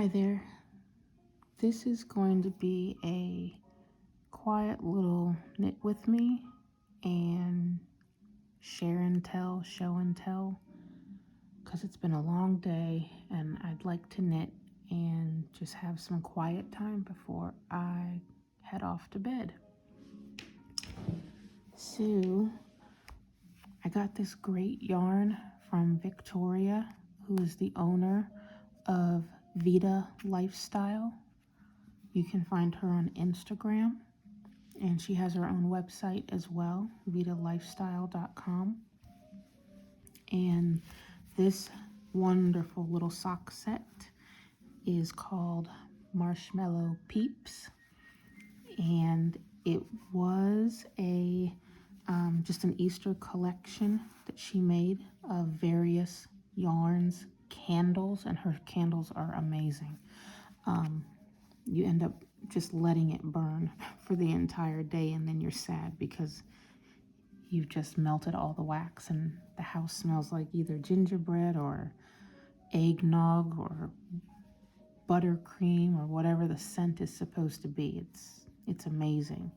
Hi there. This is going to be a quiet little knit with me and share and tell, show and tell, because it's been a long day and I'd like to knit and just have some quiet time before I head off to bed. So I got this great yarn from Victoria, who is the owner of Vita Lifestyle. You can find her on Instagram, and she has her own website as well, vitalifestyle.com. And this wonderful little sock set is called Marshmallow Peeps, and it was a just an Easter collection that she made of various yarns, candles, and her candles are amazing. You end up just letting it burn for the entire day, and then you're sad because you've just melted all the wax and the house smells like either gingerbread or eggnog or buttercream or whatever the scent is supposed to be. It's amazing.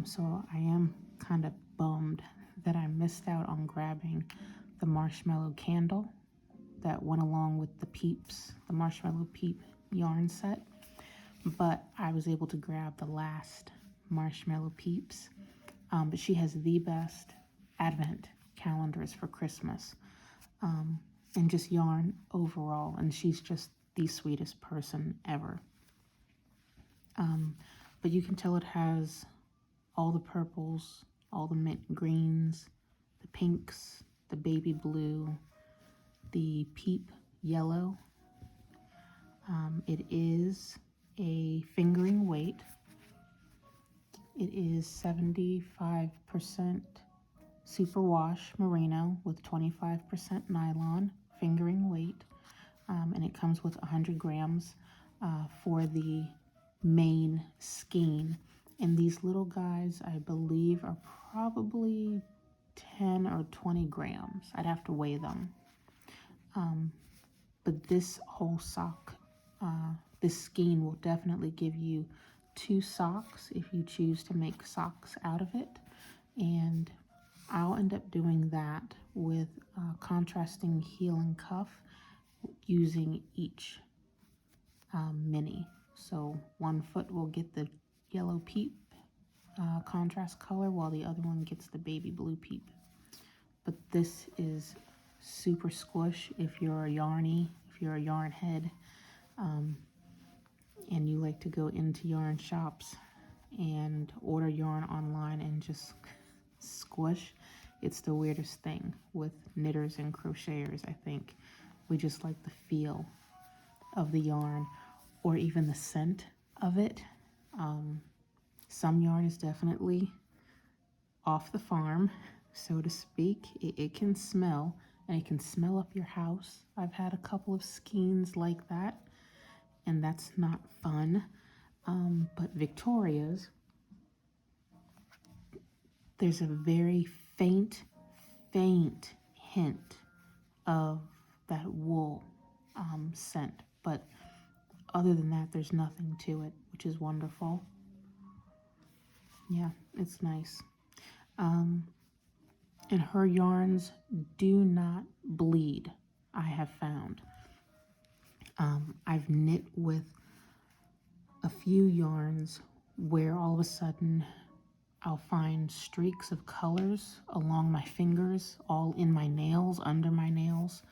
So I am kind of bummed that I missed out on grabbing the marshmallow candle that went along with the Peeps, the Marshmallow Peep yarn set. But I was able to grab the last Marshmallow Peeps. But she has the best advent calendars for Christmas, and just yarn overall. And she's just the sweetest person ever. But you can tell it has all the purples, all the mint greens, the pinks, the baby blue, the peep yellow. It is a fingering weight. It is 75% superwash merino with 25% nylon, fingering weight, and it comes with 100 grams for the main skein. And these little guys, I believe, are probably 10 or 20 grams. I'd have to weigh them. But this whole sock, this skein will definitely give you 2 socks if you choose to make socks out of it. And I'll end up doing that with contrasting heel and cuff using each mini. So one foot will get the yellow peep contrast color while the other one gets the baby blue peep. But this is super squish if you're a yarny, if you're a yarn head, and you like to go into yarn shops and order yarn online and just squish. It's the weirdest thing with knitters and crocheters, I think. We just like the feel of the yarn or even the scent of it. Some yarn is definitely off the farm, so to speak. It can smell, and it can smell up your house. I've had a couple of skeins like that, and that's not fun. But Victoria's, there's a very faint hint of that wool scent, but other than that, there's nothing to it, which is wonderful. Yeah, it's nice. And her yarns do not bleed, I have found. I've knit with a few yarns where all of a sudden I'll find streaks of colors along my fingers, all in my nails, under my nails.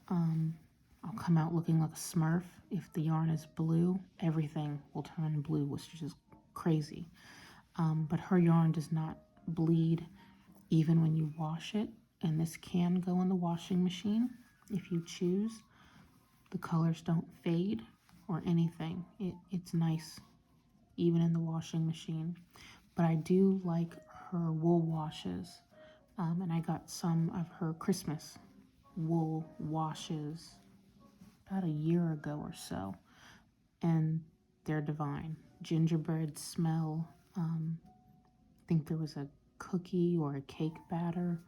I'll come out looking like a Smurf. If the yarn is blue, everything will turn blue, which is just crazy. But her yarn does not bleed even when you wash it, and this can go in the washing machine if you choose. The colors don't fade or anything. It's nice even in the washing machine. But I do like her wool washes, and I got some of her Christmas wool washes about a year ago or so, and they're divine. Gingerbread smell. I think there was a cookie or a cake batter,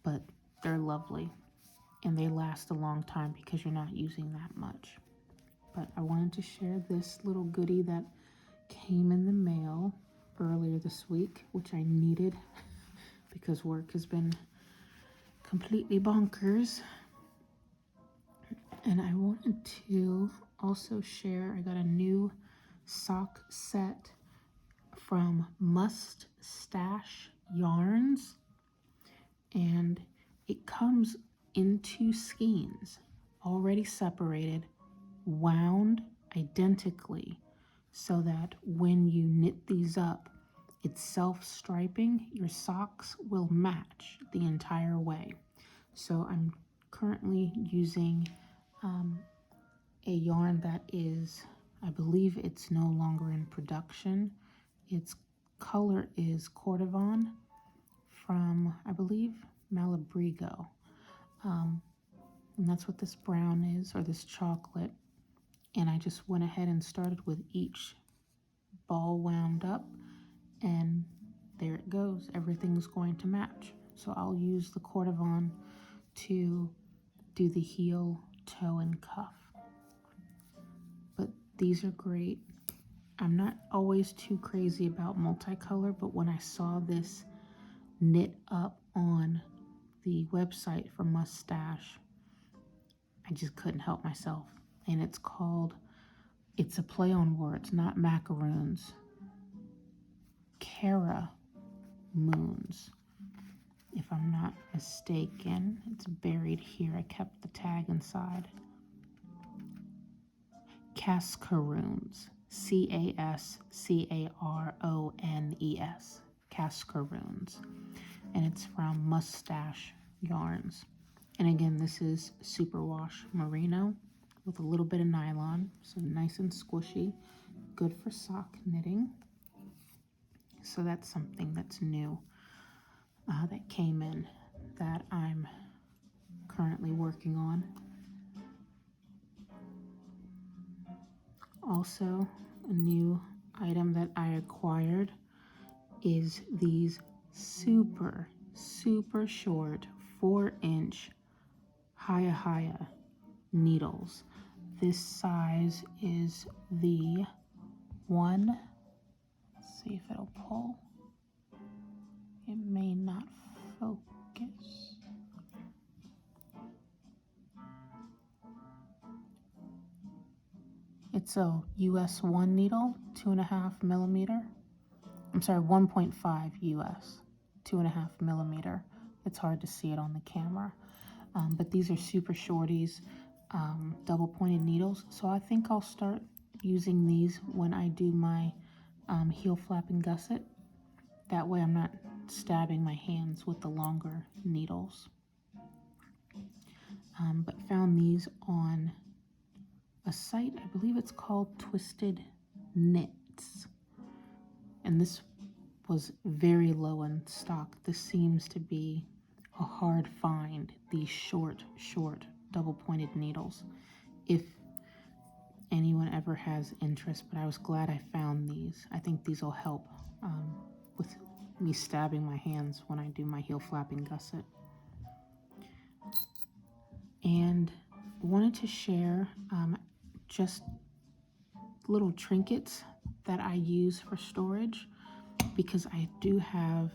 but they're lovely, and they last a long time because you're not using that much. but I wanted to share this little goodie that came in the mail earlier this week, which I needed because work has been completely bonkers. And I wanted to also share, I got a new sock set from Must Stash Yarns, and it comes in 2 skeins, already separated, wound identically, so that when you knit these up, it's self-striping. Your socks will match the entire way. So I'm currently using a yarn that is, I believe it's no longer in production. Its color is Cordovan from, I believe, Malabrigo. And that's what this brown is, or this chocolate. And I just went ahead and started with each ball wound up, and there it goes. Everything's going to match. So I'll use the Cordovan to do the heel, toe, and cuff. But these are great. I'm not always too crazy about multicolor, but when I saw this knit up on the website for Mustache, I just couldn't help myself. And it's called, it's a play on words, not macaroons, Cara Moons, if I'm not mistaken. It's buried here. I kept the tag inside. Cascaroons, Cascarones, Cascaroons, and it's from Mustache Yarns. And again, this is superwash merino with a little bit of nylon, so nice and squishy, good for sock knitting. So that's something that's new that came in that I'm currently working on. Also, a new item that I acquired is these super short 4-inch Haya needles. This size is the one, let's see if it'll pull. It may not focus. It's a US 1 needle, 2.5 millimeter. I'm sorry, 1.5 US, 2.5 millimeter. It's hard to see it on the camera. But these are super shorties, double pointed needles. So I think I'll start using these when I do my heel flap and gusset. That way I'm not stabbing my hands with the longer needles. But found these on a site, I believe it's called Twisted Knits. And this was very low in stock. This seems to be a hard find, these short double pointed needles, if anyone ever has interest. But I was glad I found these. I think these will help with me stabbing my hands when I do my heel flapping gusset. And wanted to share just little trinkets that I use for storage, because I do have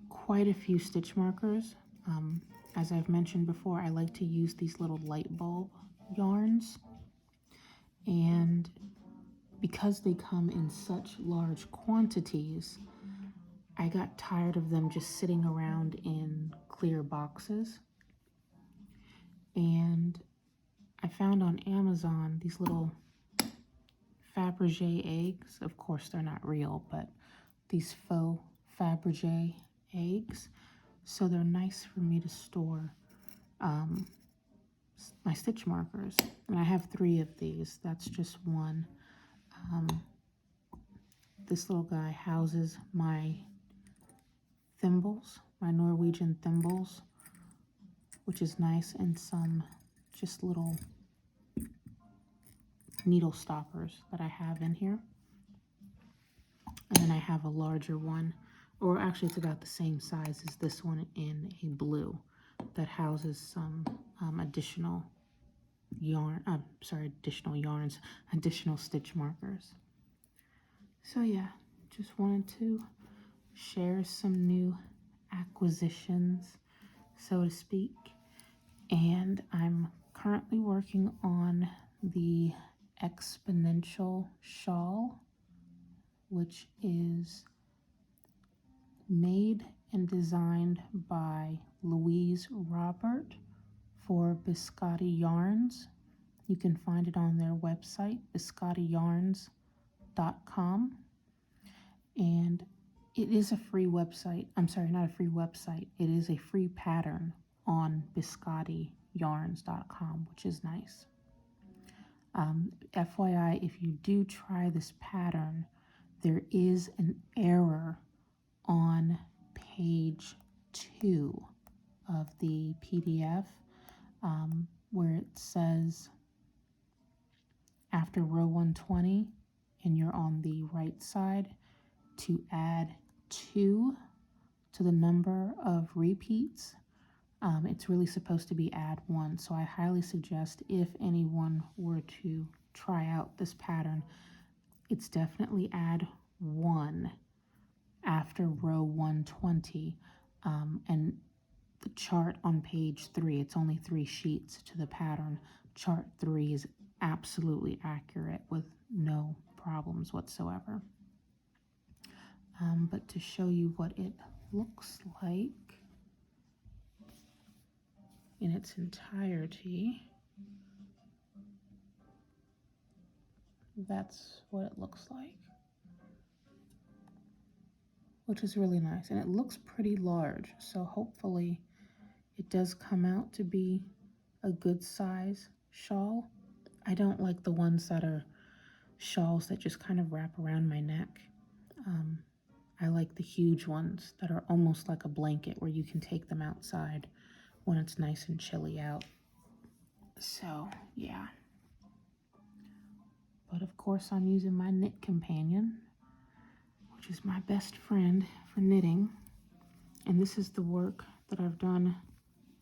quite a few stitch markers. As I've mentioned before, I like to use these little light bulb yarns, and because they come in such large quantities, I got tired of them just sitting around in clear boxes. And I found on Amazon these little Fabergé eggs. Of course, they're not real, but these faux Fabergé eggs. So they're nice for me to store my stitch markers. And I have 3 of these. That's just one. This little guy houses my thimbles, my Norwegian thimbles, which is nice, and some just little needle stoppers that I have in here. And then I have a larger one, or actually it's about the same size as this one, in a blue, that houses some additional additional yarns, additional stitch markers. So yeah, just wanted to share some new acquisitions, so to speak. And I'm currently working on the exponential shawl, which is made and designed by Louise Robert for Biscotti Yarns. You can find it on their website, biscottiyarns.com. And it is a free website. I'm sorry, not a free website. It is a free pattern on biscottiyarns.com, which is nice. FYI, if you do try this pattern, there is an error on page 2 of the PDF where it says after row 120 and you're on the right side to add 2 to the number of repeats. It's really supposed to be add 1. So I highly suggest if anyone were to try out this pattern, it's definitely add 1 after row 120. And the chart on page 3, it's only 3 sheets to the pattern. Chart 3 is absolutely accurate with no problems whatsoever. But to show you what it looks like in its entirety, that's what it looks like, which is really nice. And it looks pretty large, so hopefully it does come out to be a good size shawl. I don't like the ones that are shawls that just kind of wrap around my neck. I like the huge ones that are almost like a blanket where you can take them outside when it's nice and chilly out. So yeah, but of course I'm using my knit companion, which is my best friend for knitting, and this is the work that I've done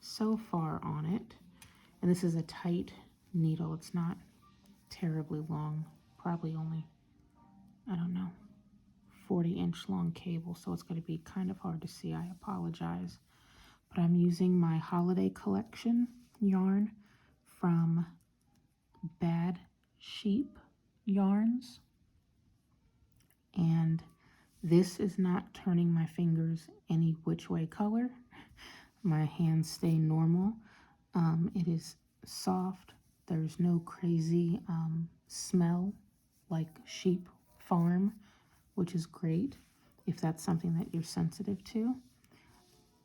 so far on it. And this is a tight needle. It's not terribly long, probably only, I don't know, 40-inch long cable, so it's going to be kind of hard to see. I apologize. But I'm using my holiday collection yarn from Bad Sheep Yarns. And this is not turning my fingers any which way color. My hands stay normal. It is soft. There's no crazy smell like sheep farm, which is great if that's something that you're sensitive to.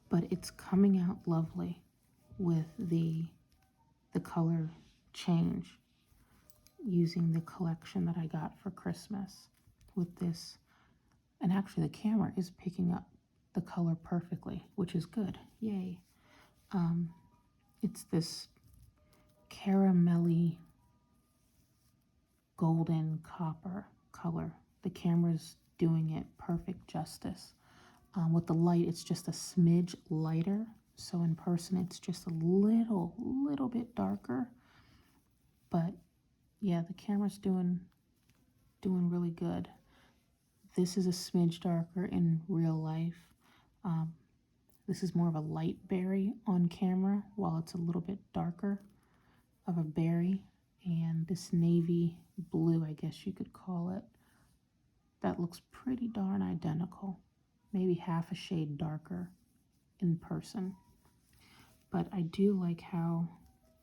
But it's coming out lovely with the color change using the collection that I got for Christmas with this. And actually the camera is picking up the color perfectly, which is good. Yay. It's this caramelly golden copper color. The camera's doing it perfect justice. With the light, it's just a smidge lighter. So in person, it's just a little bit darker. But yeah, the camera's doing really good. This is a smidge darker in real life. This is more of a light berry on camera, while it's a little bit darker of a berry. And this navy blue, I guess you could call it, that looks pretty darn identical. Maybe half a shade darker in person. But I do like how,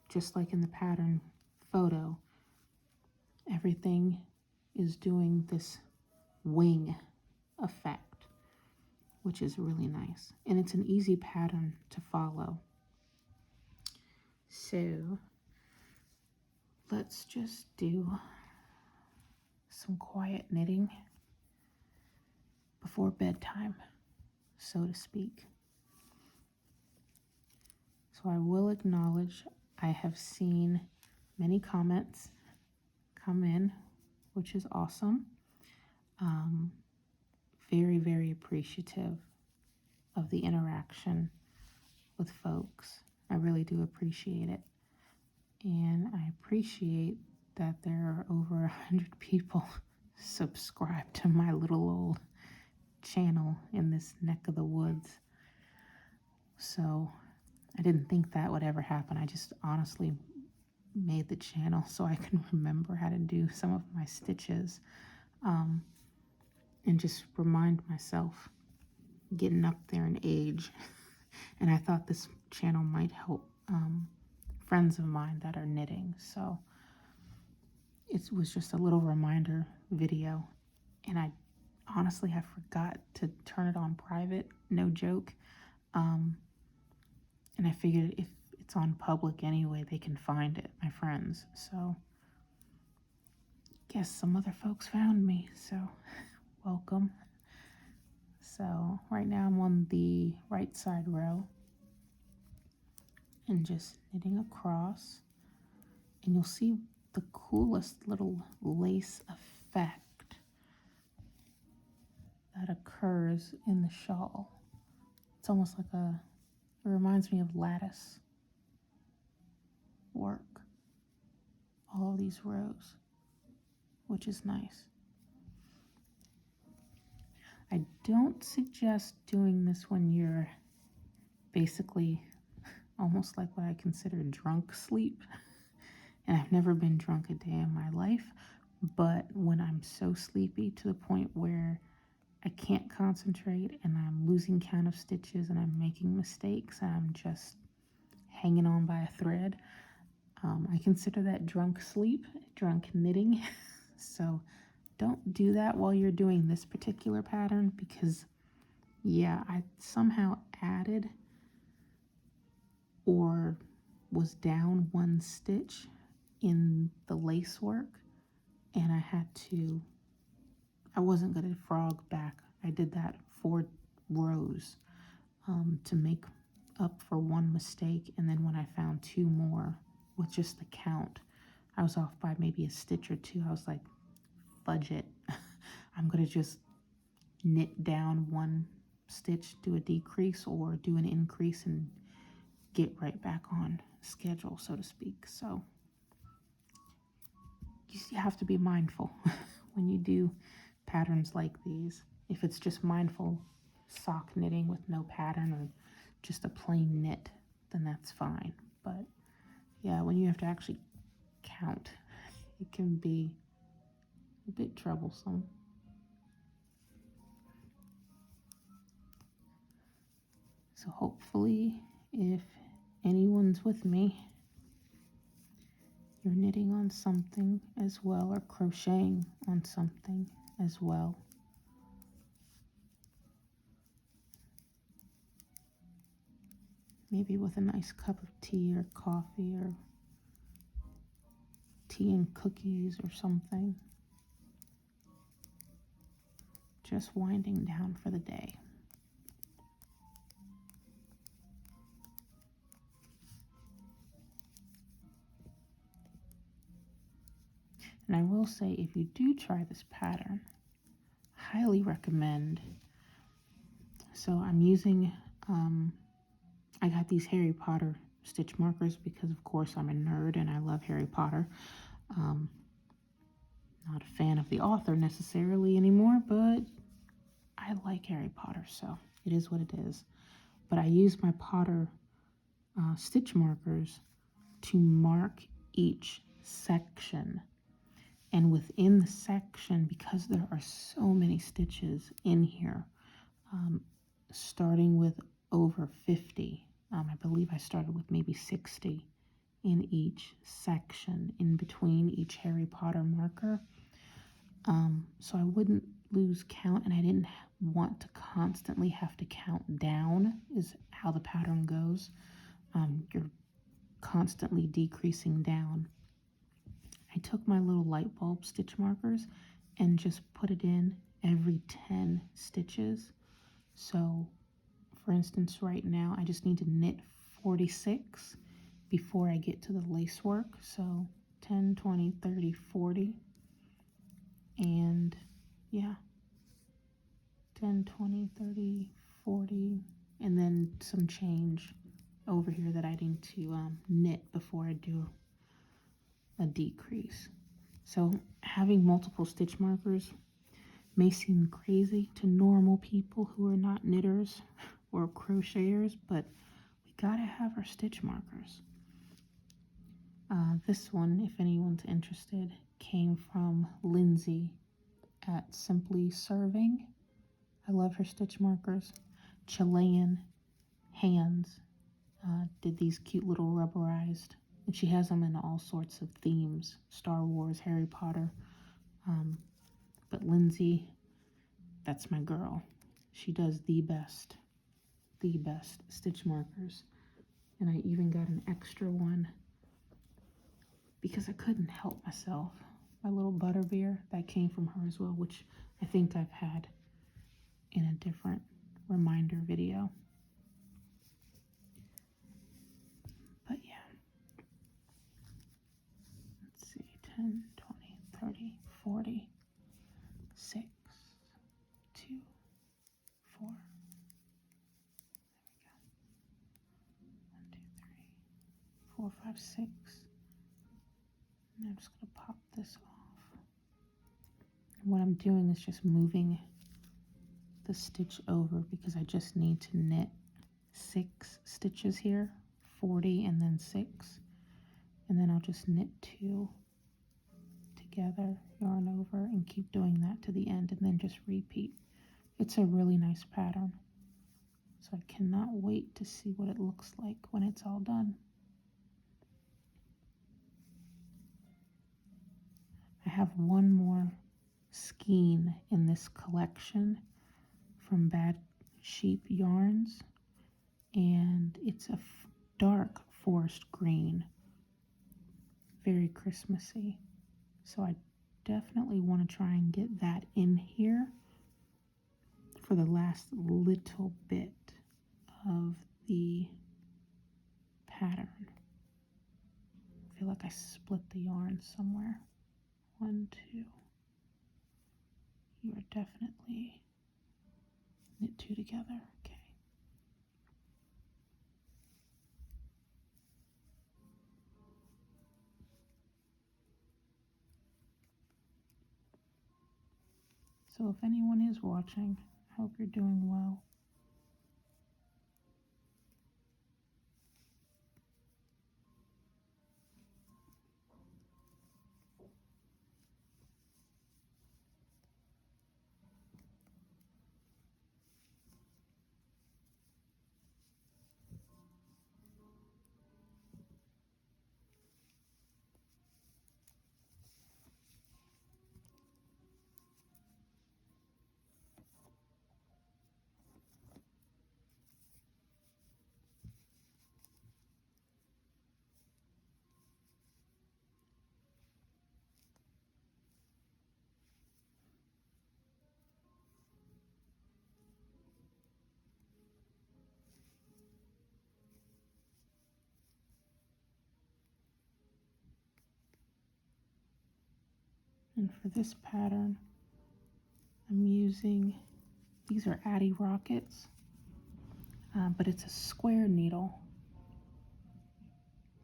just like in the pattern photo, everything is doing this wing effect, which is really nice. And it's an easy pattern to follow. So let's just do some quiet knitting before bedtime, so to speak. So I will acknowledge I have seen many comments come in, which is awesome. Very, very appreciative of the interaction with folks. I really do appreciate it. And I appreciate that there are over 100 people subscribed to my little old channel in this neck of the woods. So I didn't think that would ever happen. I just honestly made the channel so I can remember how to do some of my stitches, and just remind myself getting up there in age. And I thought this channel might help friends of mine that are knitting. So it was just a little reminder video. And I honestly, I forgot to turn it on private, no joke. And I figured if it's on public anyway, they can find it, my friends. So guess some other folks found me, so welcome. So right now I'm on the right side row and just knitting across, and you'll see the coolest little lace effect that occurs in the shawl. It's almost like it reminds me of lattice work, all of these rows, which is nice. I don't suggest doing this when you're basically almost like what I consider drunk sleep. And I've never been drunk a day in my life, but when I'm so sleepy to the point where I can't concentrate and I'm losing count of stitches and I'm making mistakes and I'm just hanging on by a thread, I consider that drunk sleep, drunk knitting. So don't do that while you're doing this particular pattern, because yeah, I somehow added or was down one stitch in the lace work, and I wasn't going to frog back. I did that 4 rows to make up for one mistake, and then when I found 2 more with just the count, I was off by maybe a stitch or 2. I was like, fudge it. I'm going to just knit down 1 stitch, do a decrease or do an increase, and get right back on schedule, so to speak. So you have to be mindful when you do patterns like these. If it's just mindful sock knitting with no pattern or just a plain knit, then that's fine. But yeah, when you have to actually count, it can be a bit troublesome. So hopefully, if anyone's with me, you're knitting on something as well, or crocheting on something as well. Maybe with a nice cup of tea or coffee or tea and cookies or something. Just winding down for the day. And I will say, if you do try this pattern, highly recommend. So I'm using, I got these Harry Potter stitch markers because of course I'm a nerd and I love Harry Potter. Not a fan of the author necessarily anymore, but I like Harry Potter, so it is what it is. But I use my Potter stitch markers to mark each section. And within the section, because there are so many stitches in here, starting with over 50, I believe I started with maybe 60 in each section, in between each Harry Potter marker. So I wouldn't lose count, and I didn't want to constantly have to count down, is how the pattern goes. You're constantly decreasing down. I took my little light bulb stitch markers and just put it in every 10 stitches. So for instance, right now I just need to knit 46 before I get to the lace work. So 10, 20, 30, 40, and yeah, 10, 20, 30, 40, and then some change over here that I need to knit before I do a decrease. So having multiple stitch markers may seem crazy to normal people who are not knitters or crocheters, but we gotta have our stitch markers. This one, if anyone's interested, came from Lindsay at Simply Serving. I love her stitch markers. Chilean hands did these cute little rubberized, and she has them in all sorts of themes, Star Wars, Harry Potter. But Lindsay, that's my girl. She does the best stitch markers. And I even got an extra one because I couldn't help myself. My little butterbeer, that came from her as well, which I think I've had in a different reminder video. But yeah, let's see, 10, 20, 30, 40, 6, 2, 4. There we go. 1, 2, 3, 4, 5, 6. And I'm just going to pop this off. And what I'm doing is just moving the stitch over because I just need to knit 6 stitches here, 40 and then 6, and then I'll just knit 2 together, yarn over, and keep doing that to the end, and then just repeat. It's a really nice pattern, so I cannot wait to see what it looks like when it's all done. I have one more skein in this collection from Bad Sheep Yarns, and it's a dark forest green, very Christmassy. So I definitely want to try and get that in here for the last little bit of the pattern. I feel like I split the yarn somewhere. 1, 2. You are definitely knit 2 together. Okay. So if anyone is watching, I hope you're doing well. And for this pattern, I'm using, these are Addy Rockets, but it's a square needle,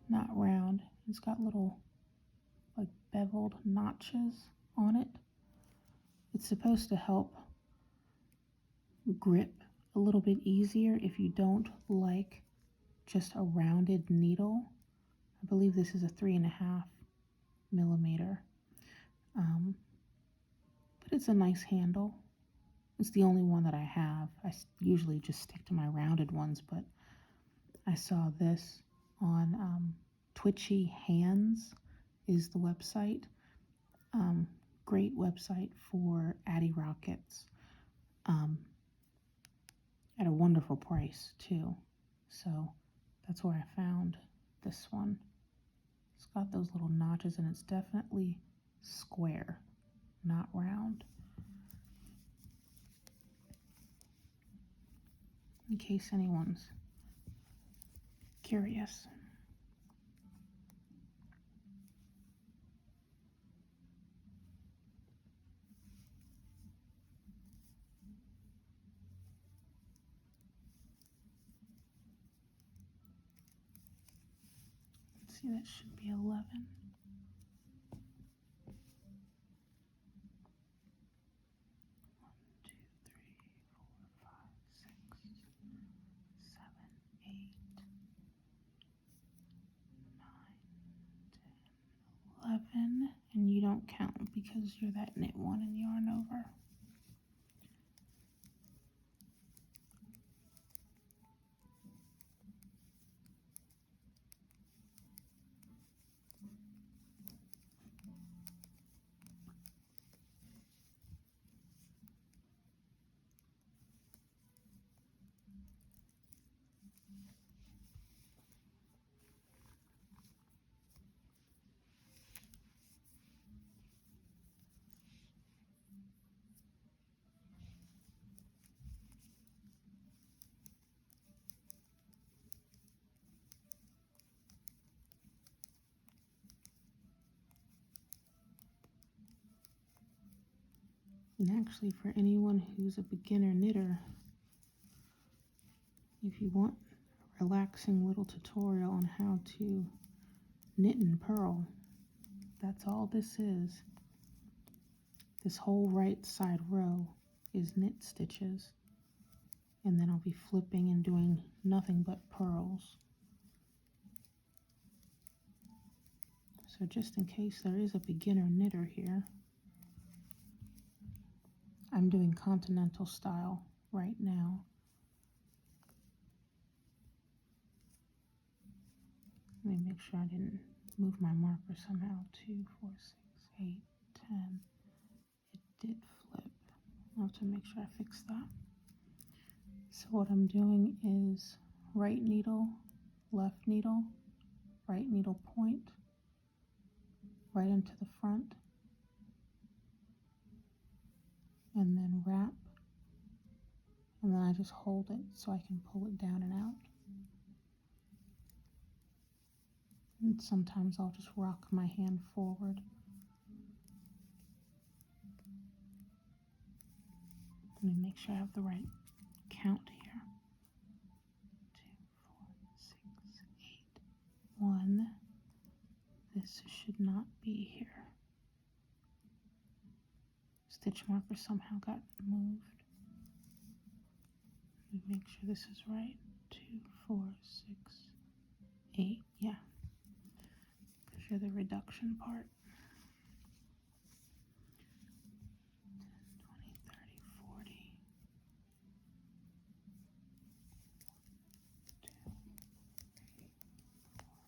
not round. It's got little like beveled notches on it. It's supposed to help grip a little bit easier if you don't like just a rounded needle. I believe this is a 3.5 millimeter. But it's a nice handle. It's the only one that I have. I usually just stick to my rounded ones, but I saw this on Twitchy Hands is the website. Great website for Addy Rockets. At a wonderful price too. So that's where I found this one. It's got those little notches and it's definitely square, not round. In case anyone's curious. Let's see, that should be 11. don't count because you're that knit one and yarn over. And actually, for anyone who's a beginner knitter, if you want a relaxing little tutorial on how to knit and purl, that's all this is. This whole right side row is knit stitches, and then I'll be flipping and doing nothing but purls. So just in case there is a beginner knitter here, I'm doing continental style right now. Let me make sure I didn't move my marker somehow. 2, 4, 6, 8, 10. It did flip. I'll have to make sure I fix that. So what I'm doing is right needle, left needle, right needle point, right into the front, and then wrap, and then I just hold it so I can pull it down and out. And sometimes I'll just rock my hand forward. Let me make sure I have the right count here. 2, 4, 6, 8, 1. This should not be here. Stitch marker somehow got moved. Let me make sure this is right. 2, 4, 6, 8. Yeah. For the reduction part. 10, 20, 30, 40. 2, 3, 4,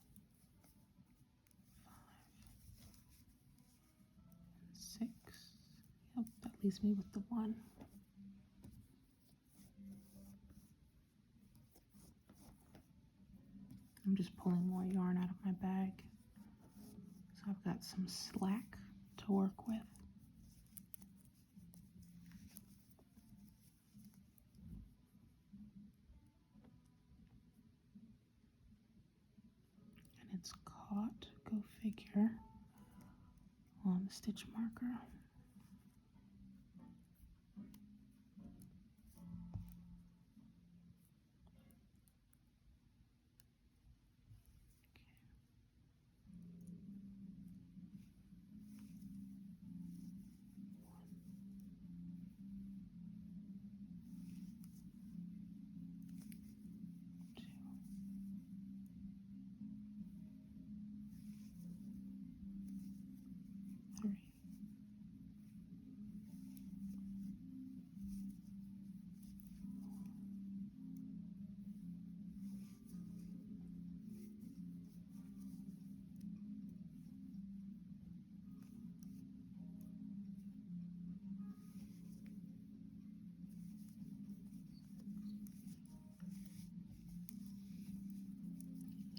5, 6. Yep, that leaves me with the 1. I'm just pulling more yarn out of my bag. So I've got some slack to work with. And it's caught, go figure, on the stitch marker.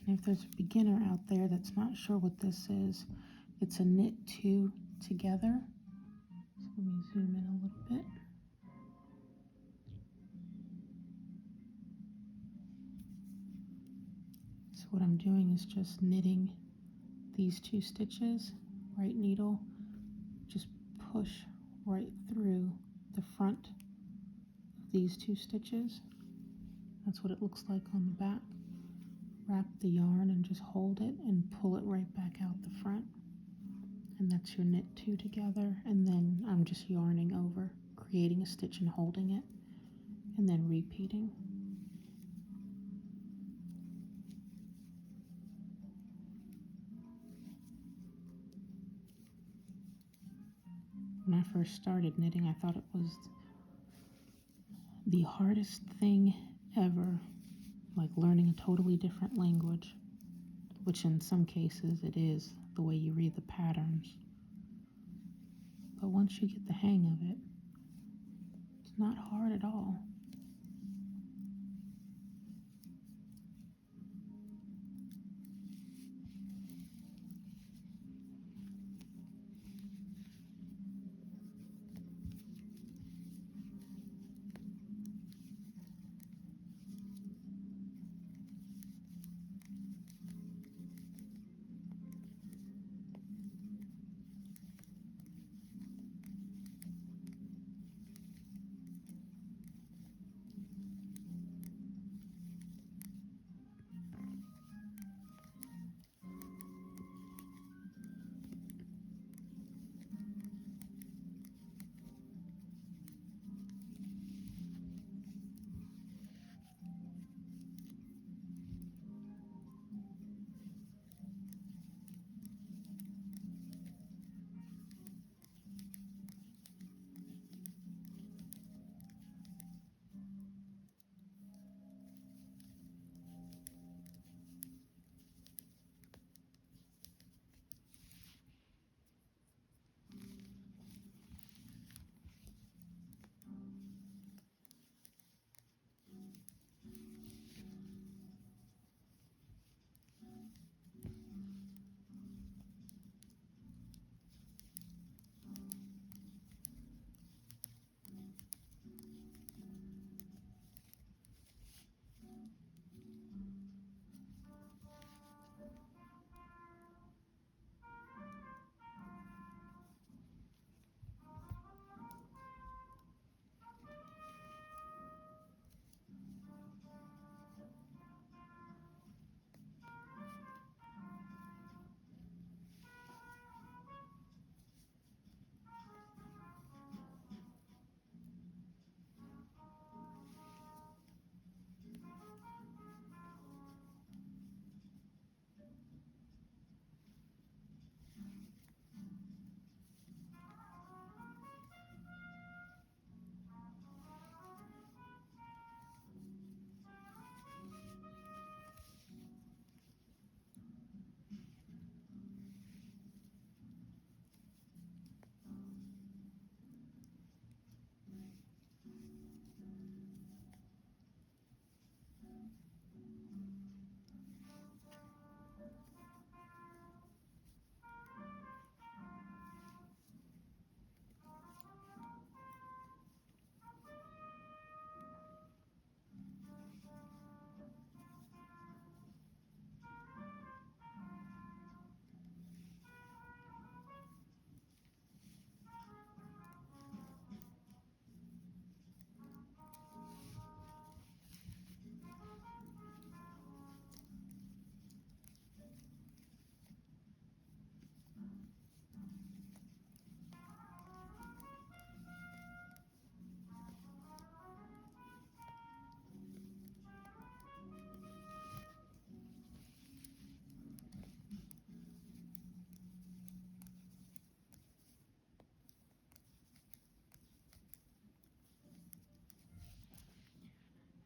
And if there's a beginner out there that's not sure what this is, it's a knit 2 together. So let me zoom in a little bit. So what I'm doing is just knitting these 2 stitches, right needle, just push right through the front of these 2 stitches. That's what it looks like on the back. Wrap the yarn and just hold it and pull it right back out the front. And that's your knit 2 together. And then I'm just yarning over, creating a stitch and holding it, and then repeating. When I first started knitting, I thought it was the hardest thing ever, like learning a totally different language, which in some cases it is, the way you read the patterns. But once you get the hang of it, it's not hard at all.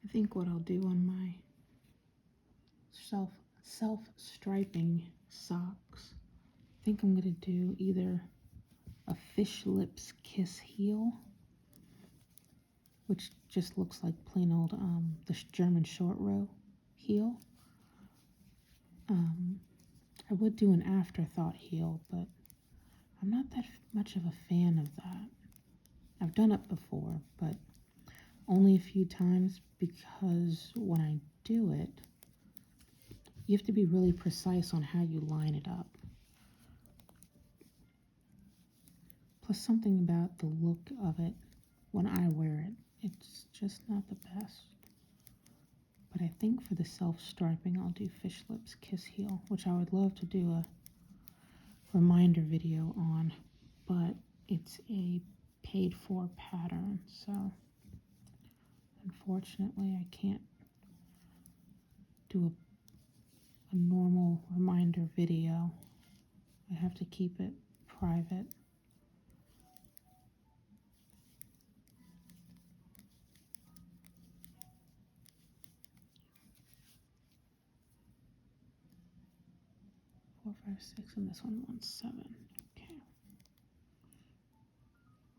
I think what I'll do on my self striping socks, I think I'm gonna do either a fish lips kiss heel, which just looks like plain old the German short row heel. I would do an afterthought heel, but I'm not that much of a fan of that. I've done it before, but only a few times, because when I do it, you have to be really precise on how you line it up. Plus, something about the look of it when I wear it, it's just not the best. But I think for the self-striping, I'll do fish lips kiss heel, which I would love to do a reminder video on, but it's a paid-for pattern, so unfortunately I can't do a normal reminder video. I have to keep it private. 4, 5, 6, and this one wants 7. Okay.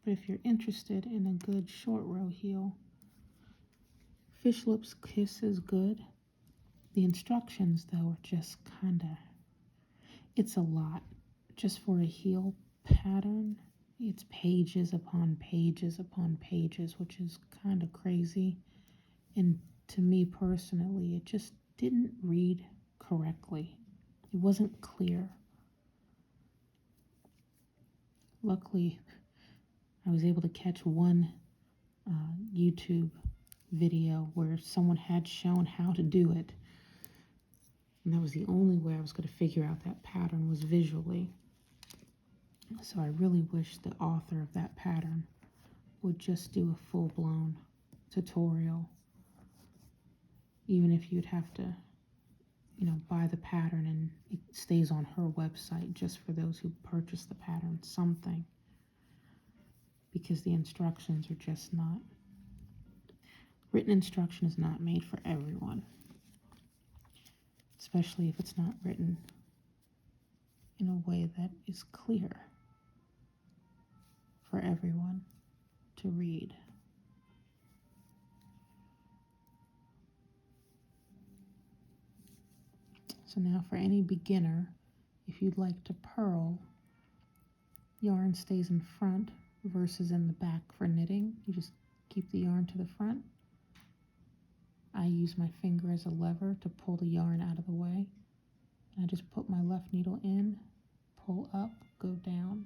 But if you're interested in a good short row heel, Fish Lips Kiss is good. The instructions, though, are just kinda, it's a lot. Just for a heel pattern, it's pages upon pages upon pages, which is kind of crazy. And to me personally, it just didn't read correctly. It wasn't clear. Luckily, I was able to catch one YouTube video where someone had shown how to do it. And that was the only way I was going to figure out that pattern, was visually. So I really wish the author of that pattern would just do a full-blown tutorial. Even if you'd have to, buy the pattern and it stays on her website just for those who purchase the pattern, something. Because the instructions are just not, written instruction is not made for everyone. Especially if it's not written in a way that is clear for everyone to read. So now for any beginner, if you'd like to purl, yarn stays in front versus in the back for knitting. You just keep the yarn to the front. I use my finger as a lever to pull the yarn out of the way. I just put my left needle in, pull up, go down,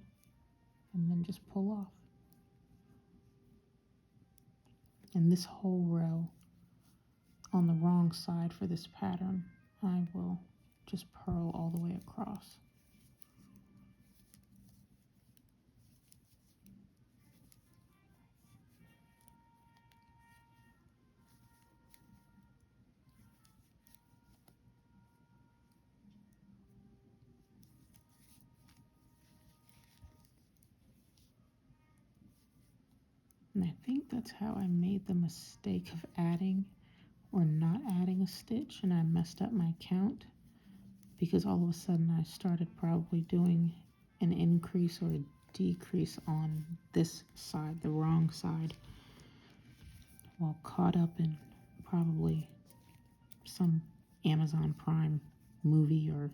and then just pull off. And this whole row on the wrong side for this pattern, I will just purl all the way across. And I think that's how I made the mistake of adding or not adding a stitch, and I messed up my count because all of a sudden I started probably doing an increase or a decrease on this side, the wrong side, while caught up in probably some Amazon Prime movie or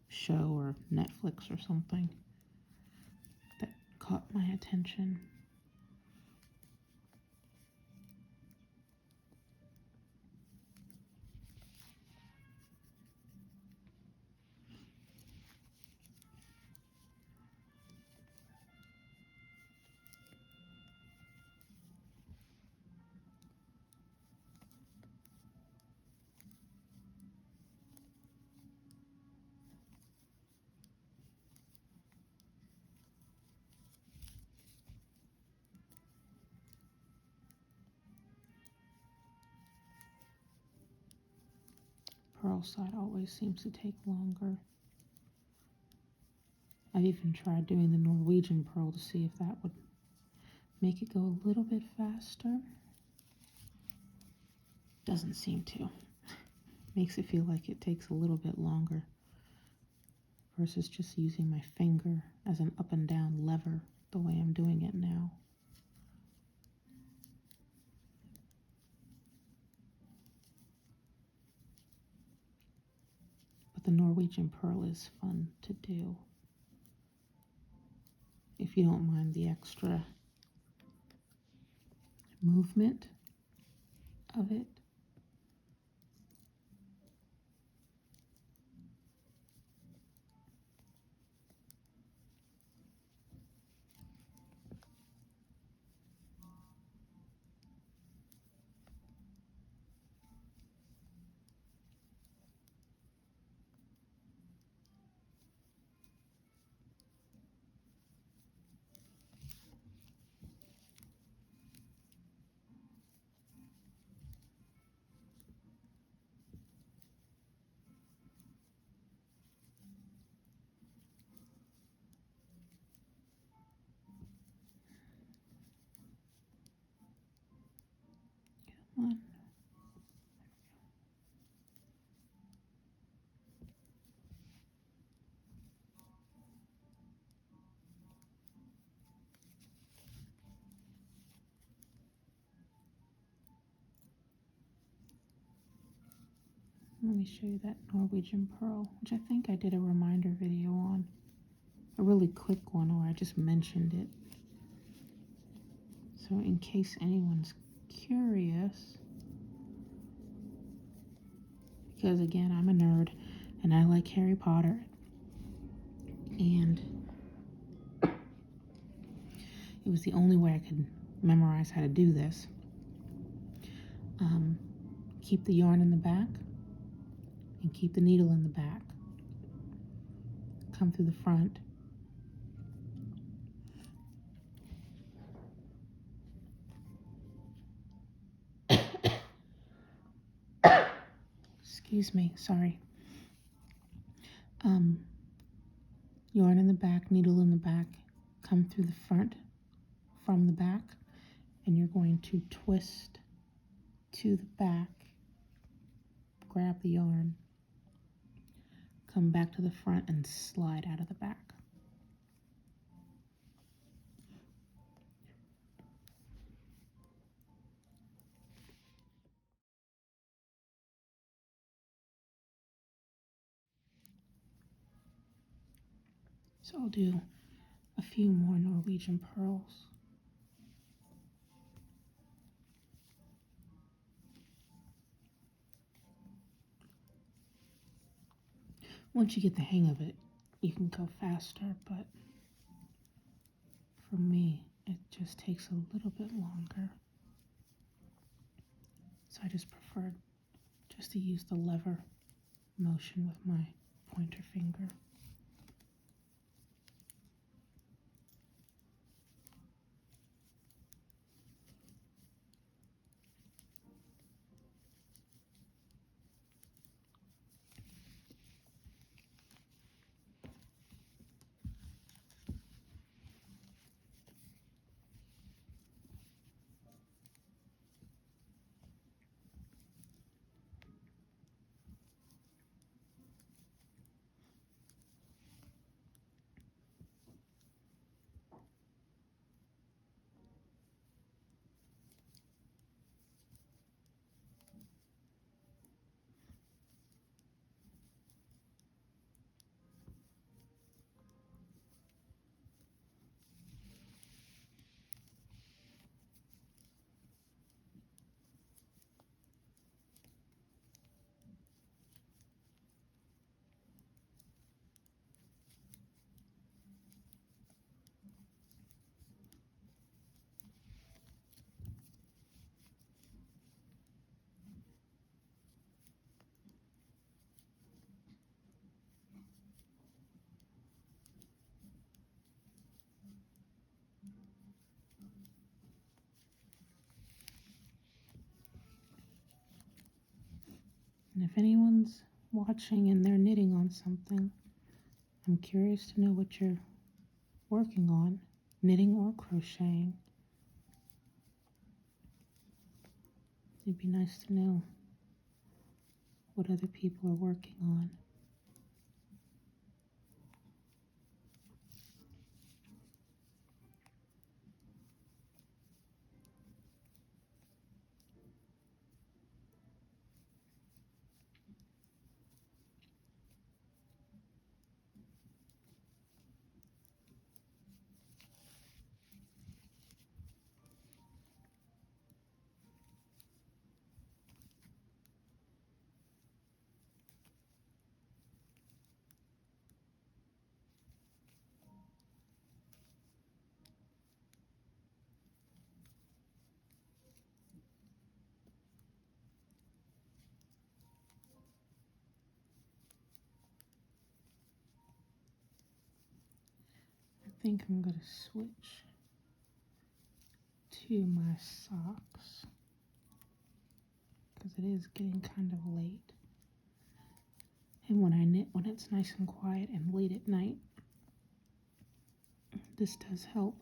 show or Netflix or something that caught my attention. Purl side always seems to take longer. I've even tried doing the Norwegian purl to see if that would make it go a little bit faster. Doesn't seem to. Makes it feel like it takes a little bit longer versus just using my finger as an up and down lever the way I'm doing it now. But the Norwegian purl is fun to do if you don't mind the extra movement of it. Come on. Let me show you that Norwegian pearl, which I think I did a reminder video on. A really quick one where I just mentioned it. So in case anyone's curious, because again, I'm a nerd and I like Harry Potter, and it was the only way I could memorize how to do this. Keep the yarn in the back and keep the needle in the back. Come through the front. Excuse me, sorry. Yarn in the back, needle in the back, come through the front from the back, and you're going to twist to the back, grab the yarn, come back to the front and slide out of the back. So I'll do a few more Norwegian pearls. Once you get the hang of it, you can go faster, but for me, it just takes a little bit longer. So I just preferred just to use the lever motion with my pointer finger. And if anyone's watching and they're knitting on something, I'm curious to know what you're working on, knitting or crocheting. It'd be nice to know what other people are working on. I think I'm going to switch to my socks because it is getting kind of late. And when I knit, when it's nice and quiet and late at night, this does help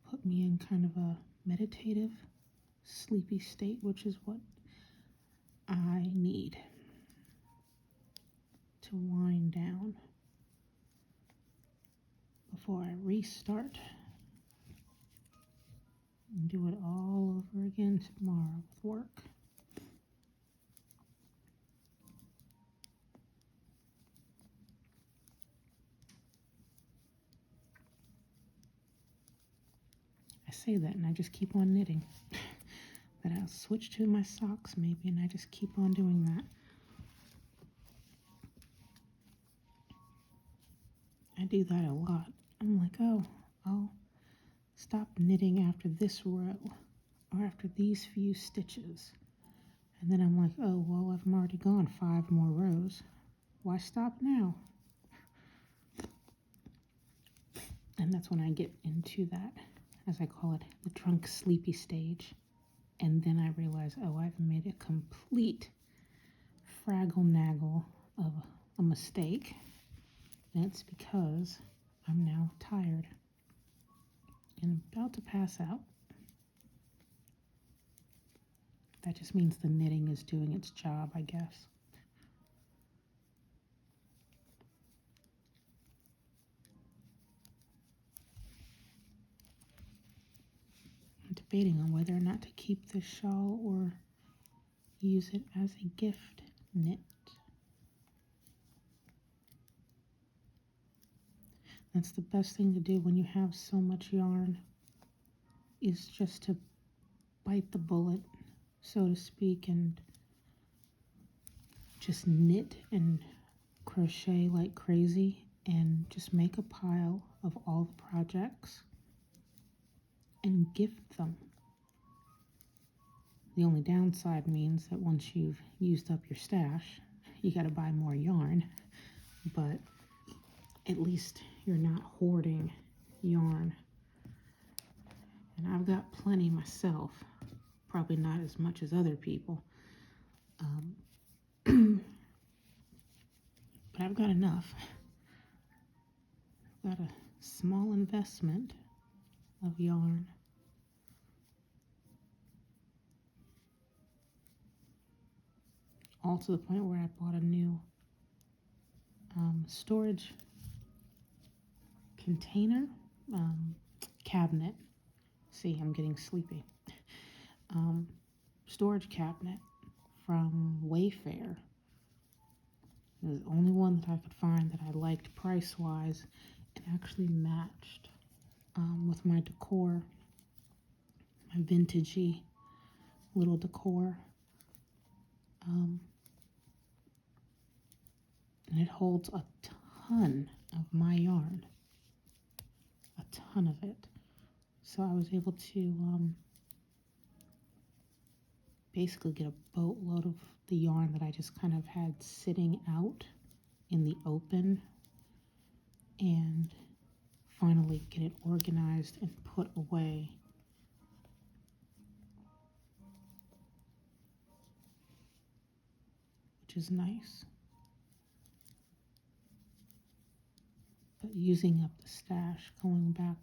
put me in kind of a meditative, sleepy state, which is what I need to wind down before I restart and do it all over again tomorrow with work. say that and I just keep on knitting. That I'll switch to my socks maybe, and I just keep on doing that. I do that a lot. I'm like, oh, I'll stop knitting after this row or after these few stitches. And then I'm like, oh, well, I've already gone 5 more rows. Why stop now? And that's when I get into that, as I call it, the drunk sleepy stage. And then I realize, oh, I've made a complete fraggle-naggle of a mistake. And it's because I'm now tired and about to pass out. That just means the knitting is doing its job, I guess. I'm debating on whether or not to keep this shawl or use it as a gift knit. That's the best thing to do when you have so much yarn, is just to bite the bullet, so to speak, and just knit and crochet like crazy and just make a pile of all the projects and gift them. The only downside means that once you've used up your stash, you got to buy more yarn, but at least you're not hoarding yarn. And I've got plenty myself, probably not as much as other people, but I've got enough. I've got a small investment of yarn. All to the point where I bought a new storage container, cabinet. See, I'm getting sleepy. Storage cabinet from Wayfair. It was the only one that I could find that I liked price-wise and actually matched with my decor, my vintagey little decor. And it holds a ton of my yarn, a ton of it. So I was able to basically get a boatload of the yarn that I just kind of had sitting out in the open and finally get it organized and put away. Which is nice. But using up the stash, going back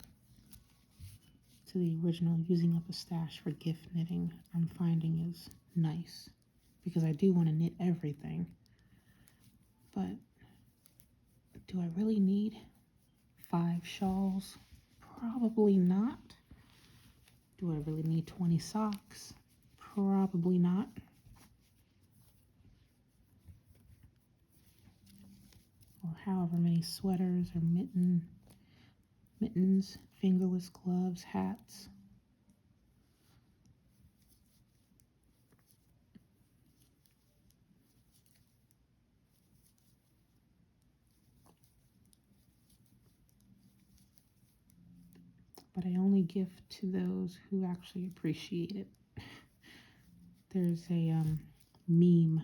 to the original, using up a stash for gift knitting, I'm finding is nice, because I do want to knit everything, but do I really need 5 shawls? Probably not. Do I really need 20 socks? Probably not. Or however many sweaters or mittens, fingerless gloves, hats. But I only gift to those who actually appreciate it. There's a meme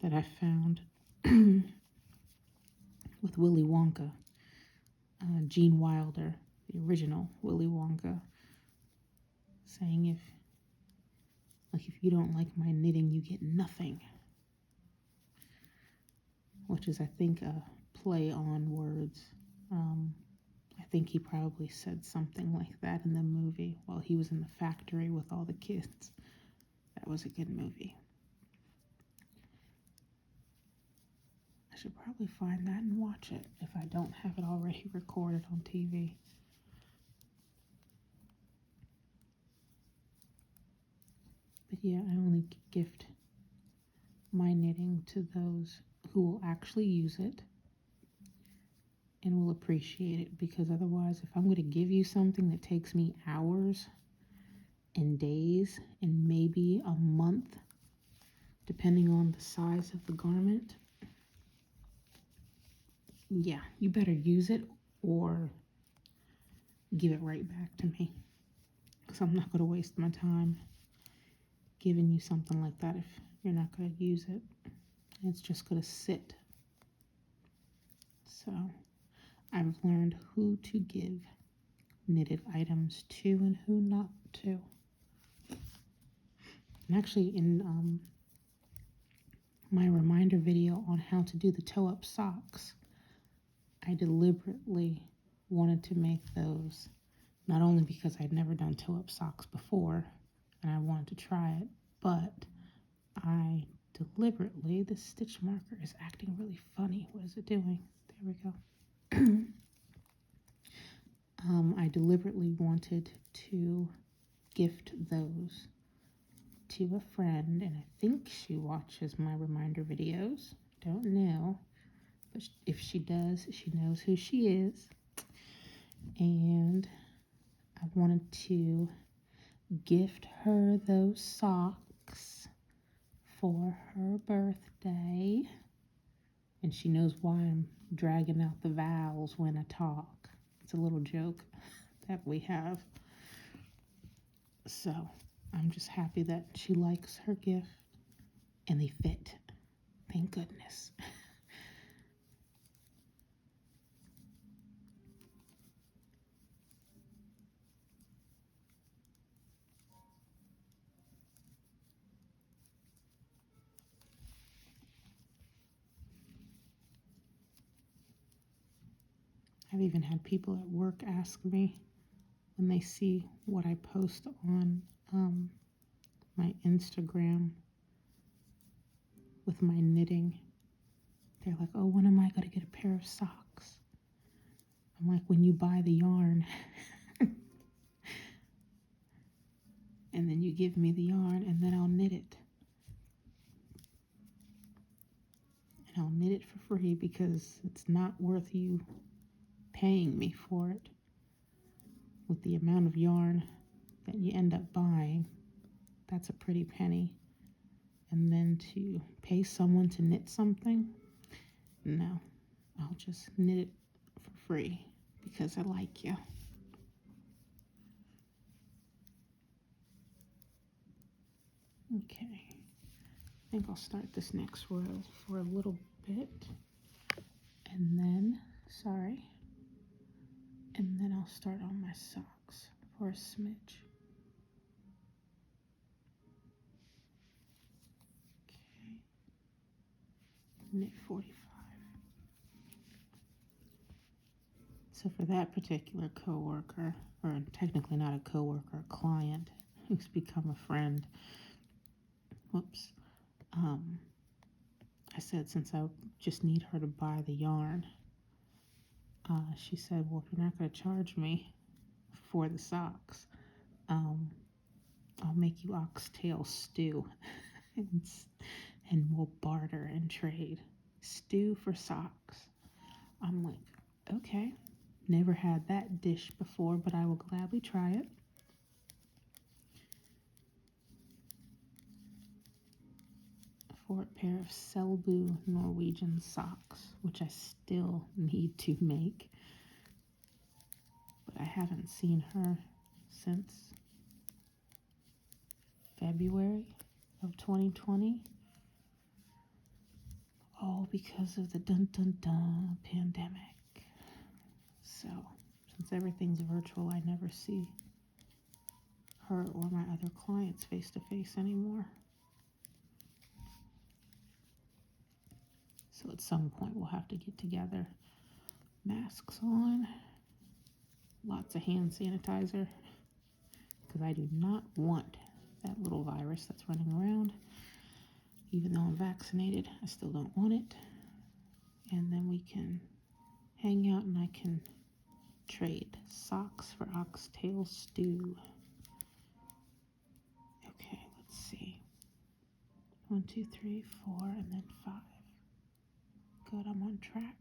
that I found with Willy Wonka, Gene Wilder, the original Willy Wonka, saying if you don't like my knitting, you get nothing. Which is, I think, a play on words. I think he probably said something like that in the movie while he was in the factory with all the kids. That was a good movie. I should probably find that and watch it if I don't have it already recorded on TV. But yeah, I only gift my knitting to those who will actually use it and will appreciate it, because otherwise, if I'm going to give you something that takes me hours and days and maybe a month, depending on the size of the garment, yeah, you better use it or give it right back to me, because I'm not going to waste my time giving you something like that if you're not going to use it. It's just going to sit. So I've learned who to give knitted items to and who not to. And actually, in my reminder video on how to do the toe-up socks, I deliberately wanted to make those, not only because I'd never done toe-up socks before and I wanted to try it, but I deliberately, this stitch marker is acting really funny. What is it doing? There we go. I deliberately wanted to gift those to a friend, and I think she watches my reminder videos. Don't know, but if she does, she knows who she is. And I wanted to gift her those socks for her birthday. And she knows why I'm dragging out the vowels when I talk. It's a little joke that we have. So I'm just happy that she likes her gift and they fit. Thank goodness. I've even had people at work ask me when they see what I post on my Instagram with my knitting. They're like, oh, when am I going to get a pair of socks? I'm like, when you buy the yarn. And then you give me the yarn and then I'll knit it. And I'll knit it for free because it's not worth you paying me for it. With the amount of yarn that you end up buying, that's a pretty penny. And then to pay someone to knit something, no, I'll just knit it for free because I like you. Okay, I think I'll start this next row for a little bit, and then, and then I'll start on my socks for a smidge. Okay, knit 45. So for that particular coworker, or technically not a coworker, a client who's become a friend, whoops, I said since I just need her to buy the yarn, she said, well, if you're not going to charge me for the socks, I'll make you oxtail stew and we'll barter and trade. Stew for socks. I'm like, okay, never had that dish before, but I will gladly try it. For a pair of Selbu Norwegian socks, which I still need to make, but I haven't seen her since February of 2020, all because of the dun-dun-dun pandemic. So since everything's virtual, I never see her or my other clients face to face anymore. So at some point we'll have to get together. Masks on, lots of hand sanitizer, because I do not want that little virus that's running around. Even though I'm vaccinated, I still don't want it. And then we can hang out and I can trade socks for oxtail stew. Okay, let's see. 1, 2, 3, 4, and then 5. Good, I'm on track.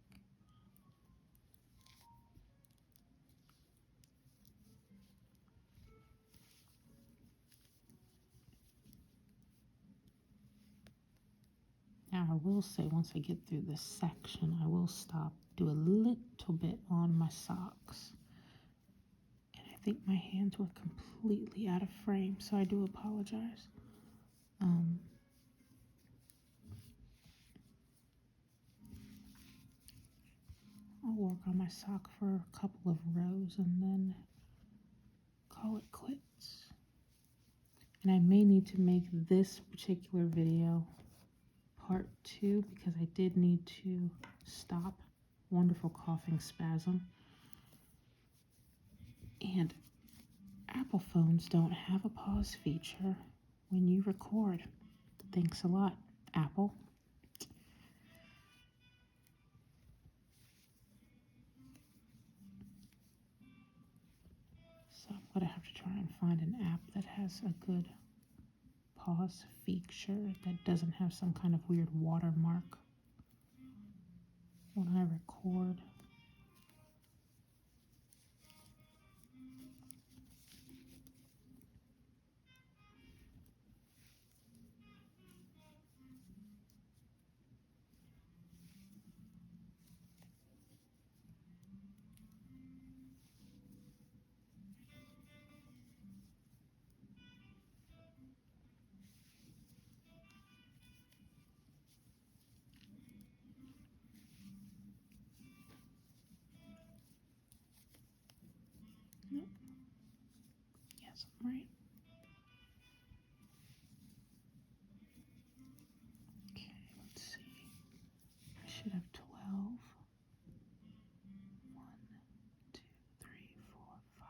will say once I get through this section, I will stop, do a little bit on my socks. And I think my hands were completely out of frame, so I do apologize. I'll work on my sock for a couple of rows and then call it quits. And I may need to make this particular video part 2 because I did need to stop wonderful coughing spasm. And Apple phones don't have a pause feature when you record. Thanks a lot, Apple. So I'm going to have to try and find an app that has a good pause feature that doesn't have some kind of weird watermark when I record. Nope. Yes, I'm right. Okay, let's see. I should have 12. 1, 2, 3, 4, 5,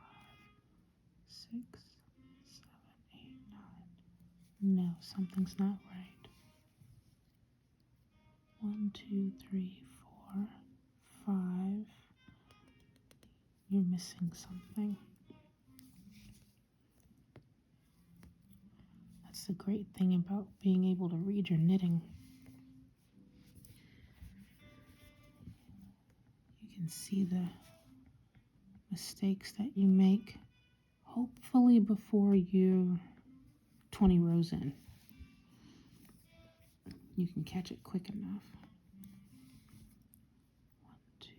6, 7, 8, 9. No, something's not right. 1, 2, 3, 4, 5. You're missing something. That's the great thing about being able to read your knitting. You can see the mistakes that you make, hopefully before you're 20 rows in. You can catch it quick enough. 1, 2, 3,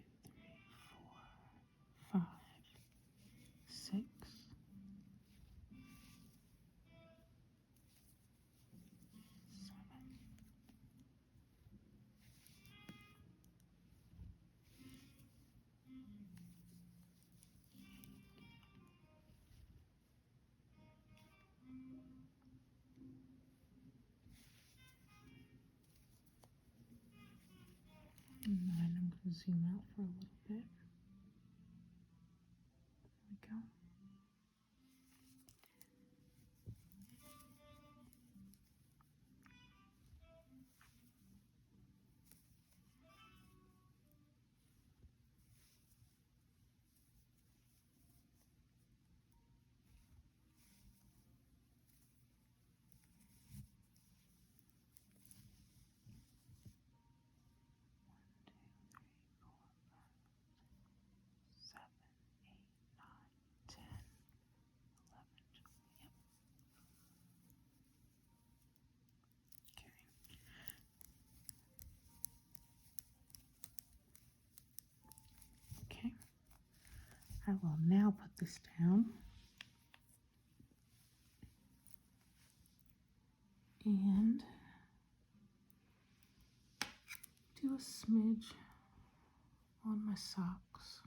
4, 5, 6. 7. And then I'm going to zoom out for a little bit. There we go. Okay. I will now put this down and do a smidge on my socks.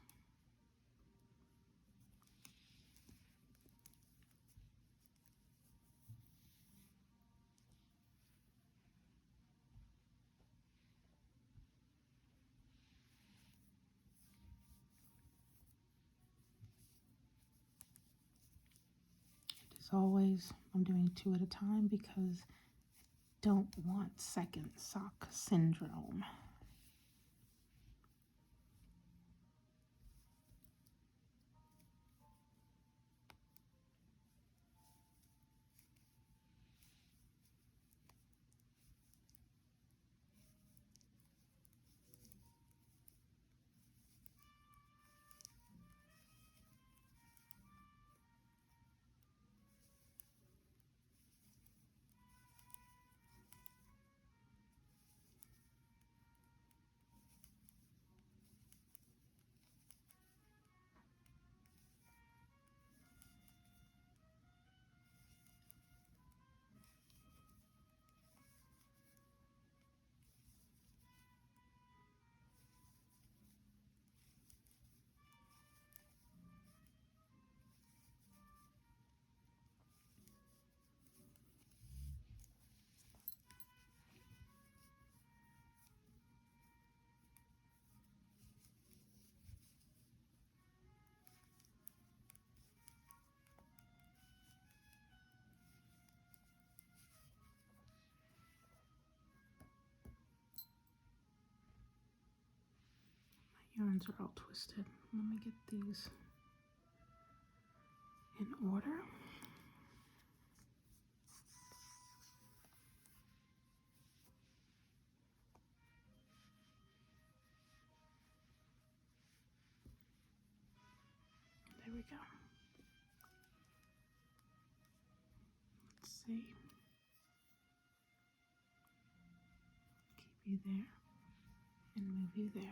As always, I'm doing 2 at a time because I don't want second sock syndrome. yarns are all twisted. Let me get these in order. There we go. Let's see. Keep you there and move you there.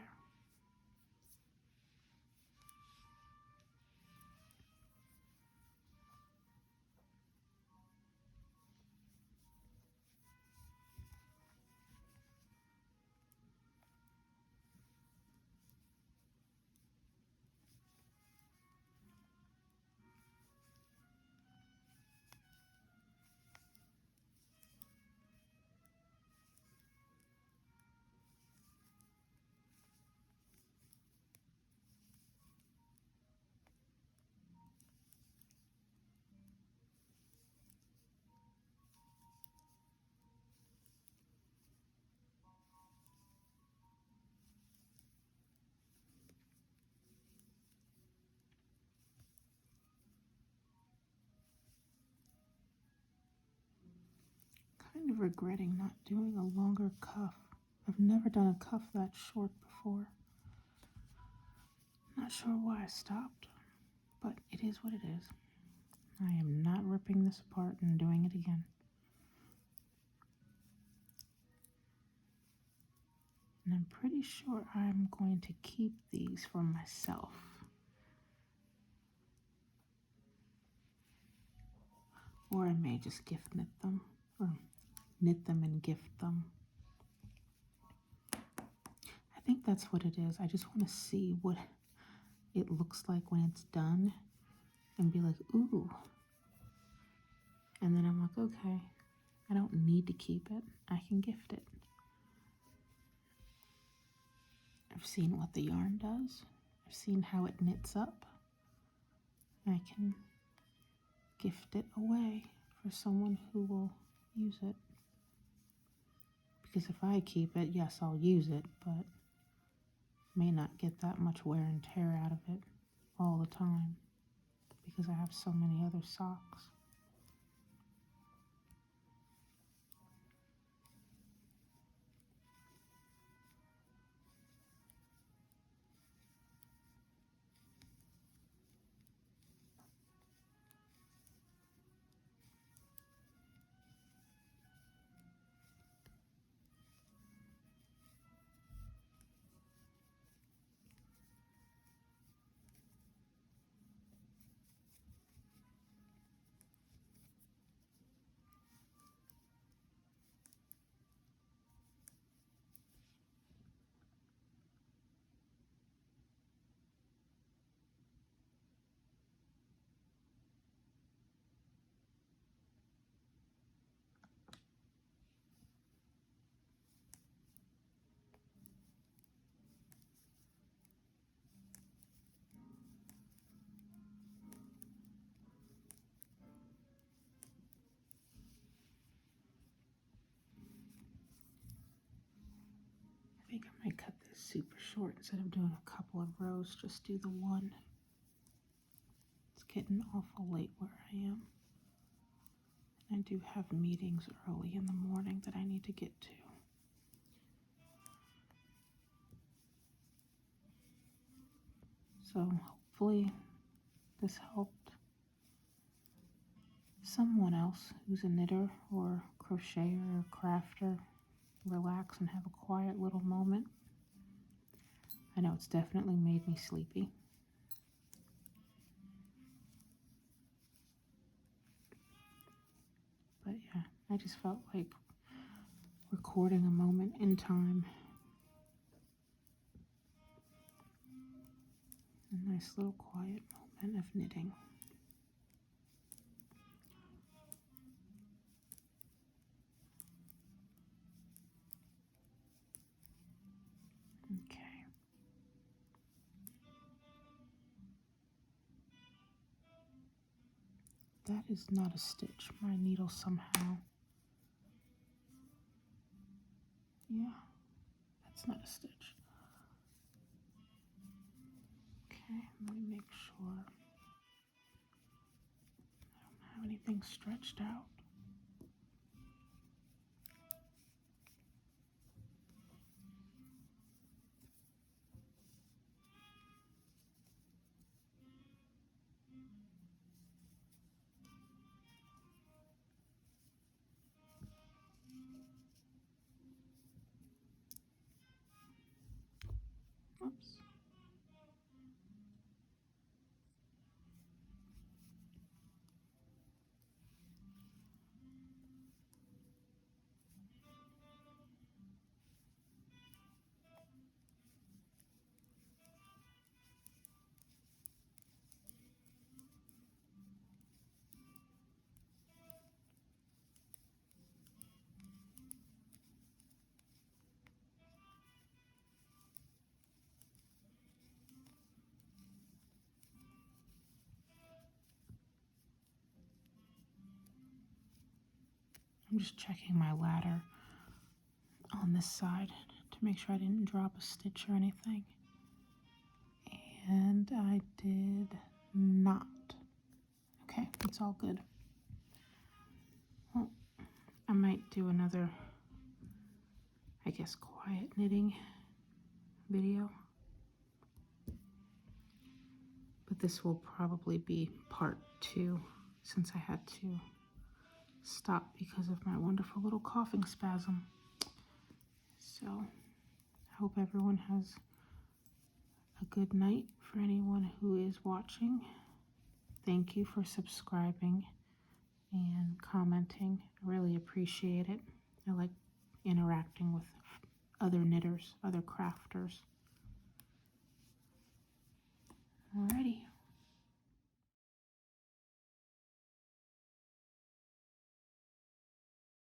Kind of regretting not doing a longer cuff. I've never done a cuff that short before. Not sure why I stopped, but it is what it is. I am not ripping this apart and doing it again. And I'm pretty sure I'm going to keep these for myself. Or I may just gift knit them, or knit them and gift them. I think that's what it is. I just want to see what it looks like when it's done and be like, ooh. And then I'm like, okay, I don't need to keep it. I can gift it. I've seen what the yarn does. I've seen how it knits up. I can gift it away for someone who will use it. Because if I keep it, yes, I'll use it, but may not get that much wear and tear out of it all the time because I have so many other socks. I think I might cut this super short instead of doing a couple of rows, just do the one. It's getting awful late where I am. I do have meetings early in the morning that I need to get to. So hopefully this helped someone else who's a knitter or crocheter or crafter relax and have a quiet little moment. I know it's definitely made me sleepy. But yeah, I just felt like recording a moment in time. A nice little quiet moment of knitting. Okay. That is not a stitch. My needle somehow. Yeah, that's not a stitch. Okay, let me make sure I don't have anything stretched out. Oops. I'm just checking my ladder on this side to make sure I didn't drop a stitch or anything. And I did not. Okay, it's all good. Well, I might do another, I guess, quiet knitting video. But this will probably be part 2 since I had to stop because of my wonderful little coughing spasm. So I hope everyone has a good night. For anyone who is watching, thank you for subscribing and commenting. I really appreciate it. I like interacting with other knitters, other crafters. Alrighty.